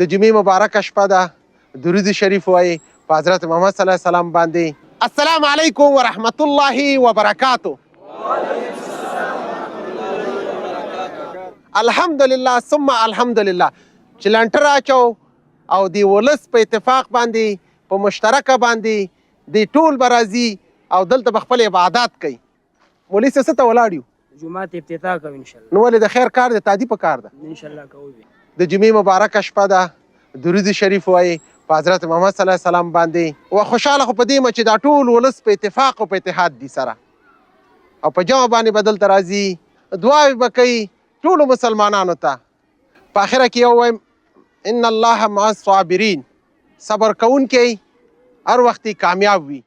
د جمعې مبارکه شپه ده درود شریف وایي په حضرت محمد صلی الله علیه وسلم باندې. السلام علیکم ورحمت الله وبرکاتو. الحمدلله ثم الحمدلله چې لنټر اچو او د ولس په اتفاق باندې په مشترکه باندې د ټول به راځي او دلته به خپل عبادات کوي. مولوي صاحب څه ته ولاړ یو؟ جومات افتتاح کوو انشاءالله. نو ولې د خیر کار دی تادي په کار ده؟ انشاءالله کوو. د جمعې مبارکه شپه ده درود شریف وایي په حضرت محمد صلی الله علیه وسلم باندې. و خوشحاله خو په دې یم چې دا ټول ولس په اتفاق او په اتحاد دي سره او په جمع باندې به دلته راځي دعاوې به کوي ټولو مسلمانانو ته. په آخره کې یو وایم ان الله مع الصابرین، صبر کوونکی هر وخت کامیاب وي.